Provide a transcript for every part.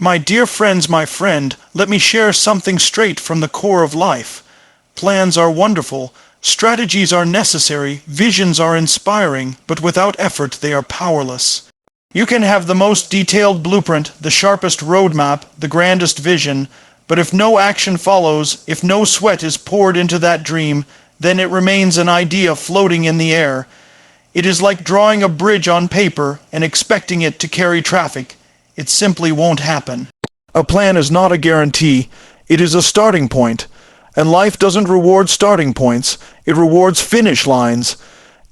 My dear friends, my friend, let me share something straight from the core of life. Plans are wonderful, strategies are necessary, visions are inspiring, but without effort they are powerless. You can have the most detailed blueprint, the sharpest roadmap, the grandest vision, but if no action follows, if no sweat is poured into that dream, then it remains an idea floating in the air. It is like drawing a bridge on paper and expecting it to carry traffic. It simply won't happen. A plan is not a guarantee. It is a starting point. And life doesn't reward starting points. It rewards finish lines.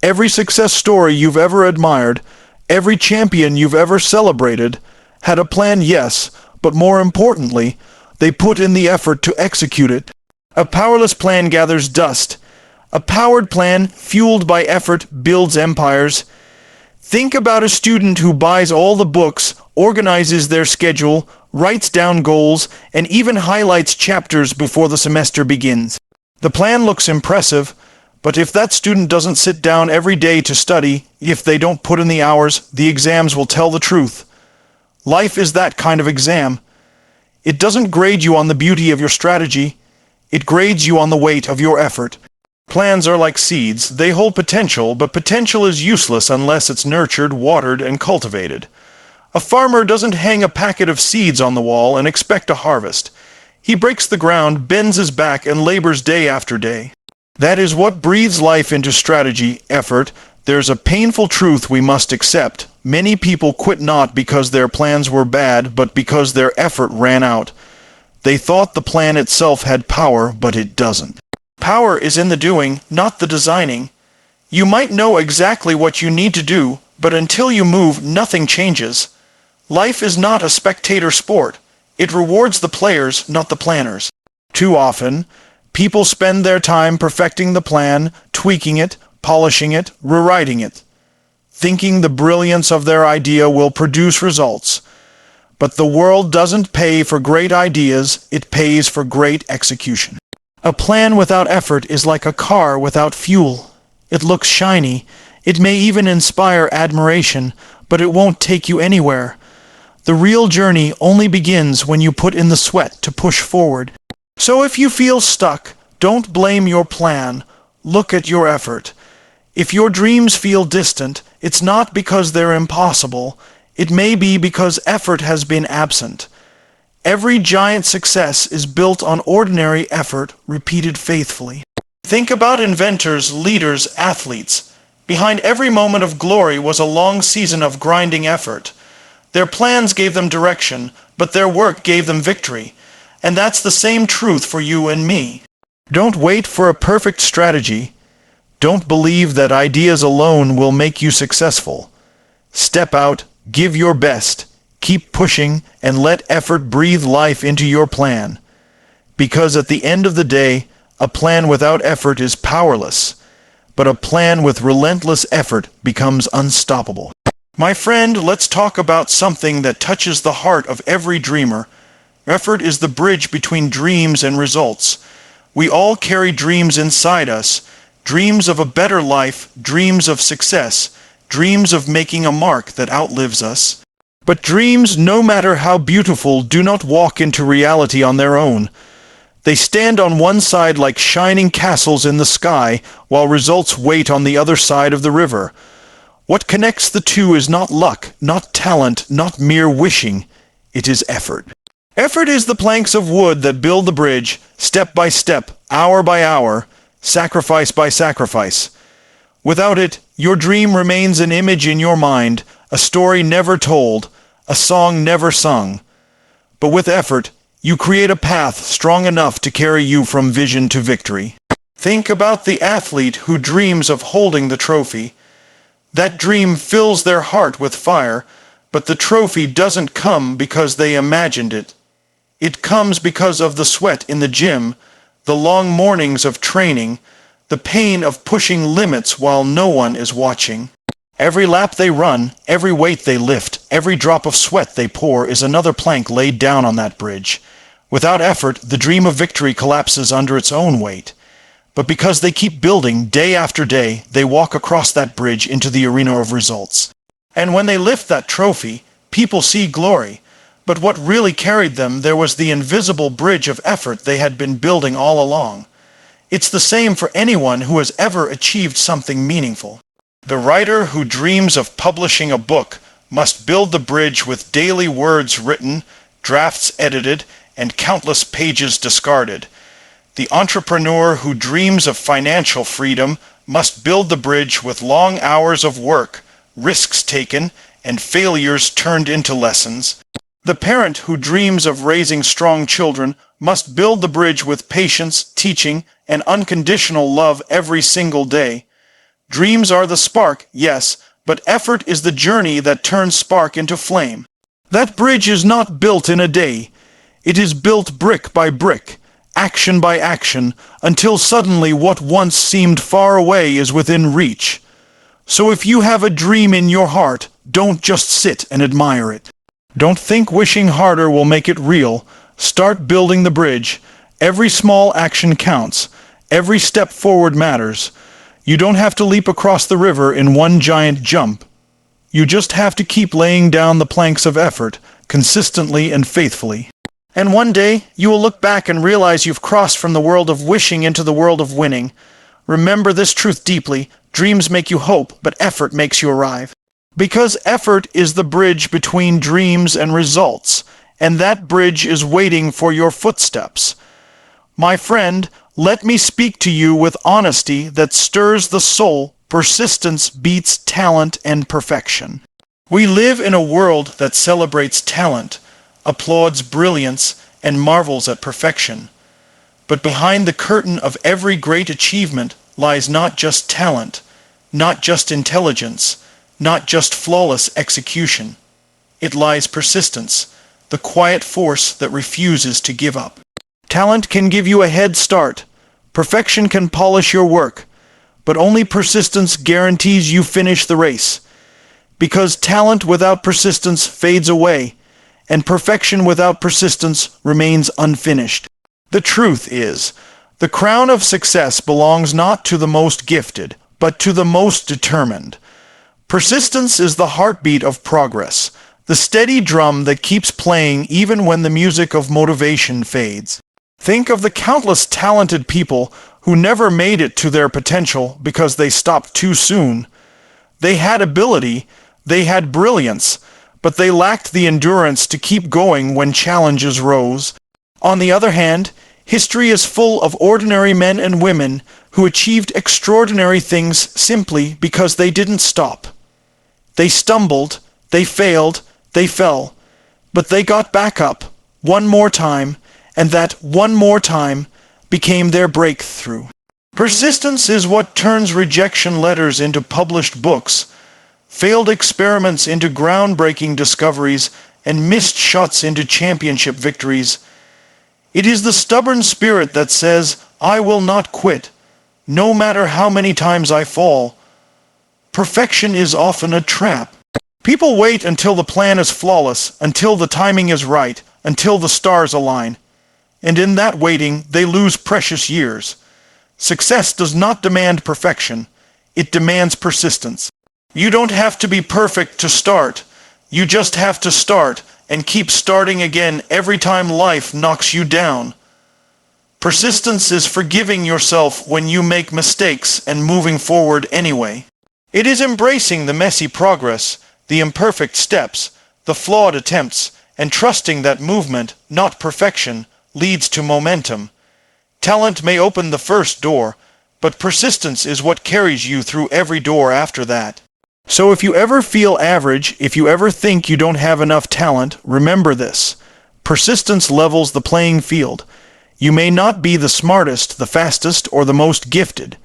Every success story you've ever admired, every champion you've ever celebrated, had a plan, yes, but more importantly, they put in the effort to execute it. A powerless plan gathers dust. A powered plan, fueled by effort, builds empires. Think about a student who buys all the books, organizes their schedule, writes down goals, and even highlights chapters before the semester begins. The plan looks impressive, but if that student doesn't sit down every day to study, if they don't put in the hours, the exams will tell the truth. Life is that kind of exam. It doesn't grade you on the beauty of your strategy. It grades you on the weight of your effort. Plans are like seeds. They hold potential, but potential is useless unless it's nurtured, watered, and cultivated. A farmer doesn't hang a packet of seeds on the wall and expect a harvest. He breaks the ground, bends his back, and labors day after day. That is what breathes life into strategy, effort. There's a painful truth we must accept. Many people quit not because their plans were bad, but because their effort ran out. They thought the plan itself had power, but it doesn't. Power is in the doing, not the designing. You might know exactly what you need to do, but until you move, nothing changes. Life is not a spectator sport. It rewards the players, not the planners. Too often, people spend their time perfecting the plan, tweaking it, polishing it, rewriting it, thinking the brilliance of their idea will produce results. But the world doesn't pay for great ideas, it pays for great execution. A plan without effort is like a car without fuel. It looks shiny. It may even inspire admiration, but it won't take you anywhere. The real journey only begins when you put in the sweat to push forward. So if you feel stuck, don't blame your plan. Look at your effort. If your dreams feel distant, it's not because they're impossible. It may be because effort has been absent. Every giant success is built on ordinary effort repeated faithfully. Think about inventors, leaders, athletes. Behind every moment of glory was a long season of grinding effort. Their plans gave them direction, but their work gave them victory. And that's the same truth for you and me. Don't wait for a perfect strategy. Don't believe that ideas alone will make you successful. Step out, give your best. Keep pushing and let effort breathe life into your plan. Because at the end of the day, a plan without effort is powerless, but a plan with relentless effort becomes unstoppable. My friend, let's talk about something that touches the heart of every dreamer. Effort is the bridge between dreams and results. We all carry dreams inside us, dreams of a better life, dreams of success, dreams of making a mark that outlives us. But dreams, no matter how beautiful, do not walk into reality on their own. They stand on one side like shining castles in the sky, while results wait on the other side of the river. What connects the two is not luck, not talent, not mere wishing. It is effort. Effort is the planks of wood that build the bridge, step by step, hour by hour, sacrifice by sacrifice. Without it, your dream remains an image in your mind, a story never told, a song never sung. But with effort, you create a path strong enough to carry you from vision to victory. Think about the athlete who dreams of holding the trophy. That dream fills their heart with fire, but the trophy doesn't come because they imagined it. It comes because of the sweat in the gym, the long mornings of training, the pain of pushing limits while no one is watching. Every lap they run, every weight they lift, every drop of sweat they pour is another plank laid down on that bridge. Without effort, the dream of victory collapses under its own weight. But because they keep building day after day, they walk across that bridge into the arena of results. And when they lift that trophy, people see glory. But what really carried them there was the invisible bridge of effort they had been building all along. It's the same for anyone who has ever achieved something meaningful. The writer who dreams of publishing a book must build the bridge with daily words written, drafts edited, and countless pages discarded. The entrepreneur who dreams of financial freedom must build the bridge with long hours of work, risks taken, and failures turned into lessons. The parent who dreams of raising strong children must build the bridge with patience, teaching, and unconditional love every single day. Dreams are the spark, yes, but effort is the journey that turns spark into flame. That bridge is not built in a day. It is built brick by brick, action by action, until suddenly what once seemed far away is within reach. So if you have a dream in your heart, don't just sit and admire it. Don't think wishing harder will make it real. Start building the bridge. Every small action counts. Every step forward matters. You don't have to leap across the river in one giant jump. You just have to keep laying down the planks of effort, consistently and faithfully. And one day, you will look back and realize you've crossed from the world of wishing into the world of winning. Remember this truth deeply: dreams make you hope, but effort makes you arrive. Because effort is the bridge between dreams and results, and that bridge is waiting for your footsteps. My friend, let me speak to you with honesty that stirs the soul. Persistence beats talent and perfection. We live in a world that celebrates talent, applauds brilliance, and marvels at perfection. But behind the curtain of every great achievement lies not just talent, not just intelligence, not just flawless execution. It lies persistence, the quiet force that refuses to give up. Talent can give you a head start. Perfection can polish your work. But only persistence guarantees you finish the race. Because talent without persistence fades away, and perfection without persistence remains unfinished. The truth is, the crown of success belongs not to the most gifted, but to the most determined. Persistence is the heartbeat of progress, the steady drum that keeps playing even when the music of motivation fades. Think of the countless talented people who never made it to their potential because they stopped too soon. They had ability, they had brilliance, but they lacked the endurance to keep going when challenges rose. On the other hand, history is full of ordinary men and women who achieved extraordinary things simply because they didn't stop. They stumbled, they failed, they fell, but they got back up one more time, and that one more time became their breakthrough. Persistence is what turns rejection letters into published books, failed experiments into groundbreaking discoveries, and missed shots into championship victories. It is the stubborn spirit that says, "I will not quit, no matter how many times I fall." Perfection is often a trap. People wait until the plan is flawless, until the timing is right, until the stars align. And in that waiting, they lose precious years. Success does not demand perfection. It demands persistence. You don't have to be perfect to start. You just have to start and keep starting again every time life knocks you down. Persistence is forgiving yourself when you make mistakes and moving forward anyway. It is embracing the messy progress, the imperfect steps, the flawed attempts, and trusting that movement, not perfection, leads to momentum. Talent may open the first door, but persistence is what carries you through every door after that. So if you ever feel average, if you ever think you don't have enough talent, remember this: persistence levels the playing field. You may not be the smartest, the fastest, or the most gifted,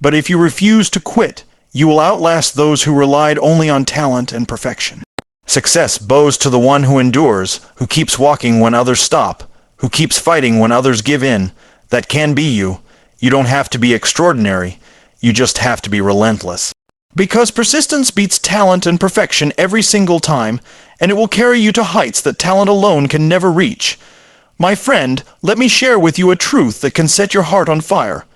but if you refuse to quit, you will outlast those who relied only on talent and perfection. Success bows to the one who endures, who keeps walking when others stop, who keeps fighting when others give in. That can be you. You don't have to be extraordinary. You just have to be relentless. Because persistence beats talent and perfection every single time, and it will carry you to heights that talent alone can never reach. My friend, let me share with you a truth that can set your heart on fire.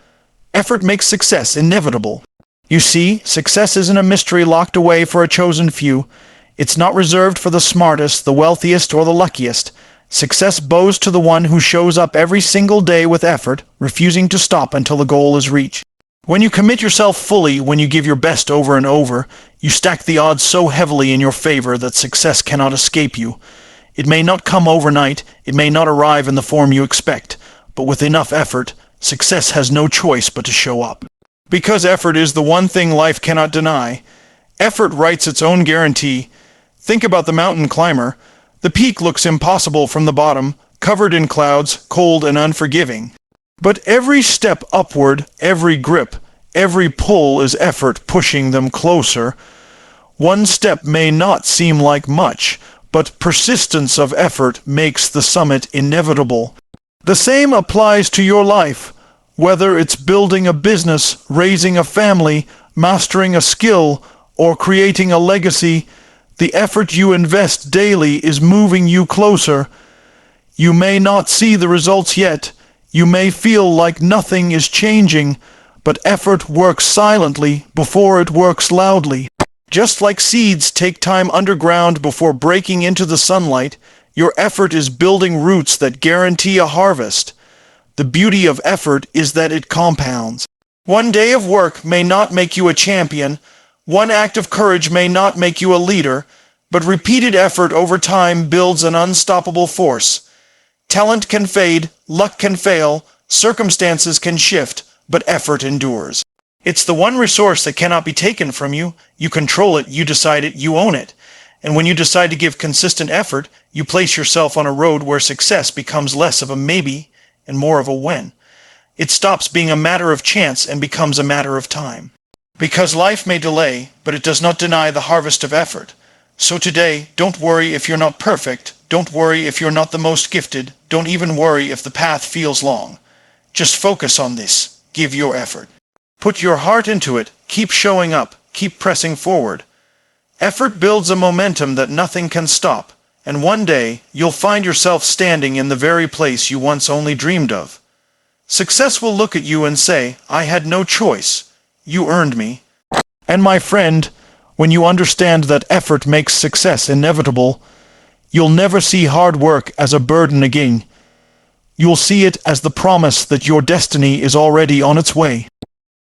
Effort makes success inevitable. You see, success isn't a mystery locked away for a chosen few. It's not reserved for the smartest, the wealthiest, or the luckiest. Success bows to the one who shows up every single day with effort, refusing to stop until the goal is reached. When you commit yourself fully, when you give your best over and over, you stack the odds so heavily in your favor that success cannot escape you. It may not come overnight, it may not arrive in the form you expect, but with enough effort, success has no choice but to show up. Because effort is the one thing life cannot deny, effort writes its own guarantee. Think about the mountain climber. The peak looks impossible from the bottom, covered in clouds, cold and unforgiving. But every step upward, every grip, every pull is effort pushing them closer. One step may not seem like much, but persistence of effort makes the summit inevitable. The same applies to your life, whether it's building a business, raising a family, mastering a skill, or creating a legacy. The effort you invest daily is moving you closer. You may not see the results yet. You may feel like nothing is changing, but effort works silently before it works loudly. Just like seeds take time underground before breaking into the sunlight, your effort is building roots that guarantee a harvest. The beauty of effort is that it compounds. One day of work may not make you a champion, one act of courage may not make you a leader, but repeated effort over time builds an unstoppable force. Talent can fade, luck can fail, circumstances can shift, but effort endures. It's the one resource that cannot be taken from you. You control it, you decide it, you own it. And when you decide to give consistent effort, you place yourself on a road where success becomes less of a maybe and more of a when. It stops being a matter of chance and becomes a matter of time. Because life may delay, but it does not deny the harvest of effort. So today, don't worry if you're not perfect. Don't worry if you're not the most gifted. Don't even worry if the path feels long. Just focus on this. Give your effort. Put your heart into it. Keep showing up. Keep pressing forward. Effort builds a momentum that nothing can stop, and one day you'll find yourself standing in the very place you once only dreamed of. Success will look at you and say, "I had no choice. You earned me." And my friend, when you understand that effort makes success inevitable, you'll never see hard work as a burden again. You'll see it as the promise that your destiny is already on its way.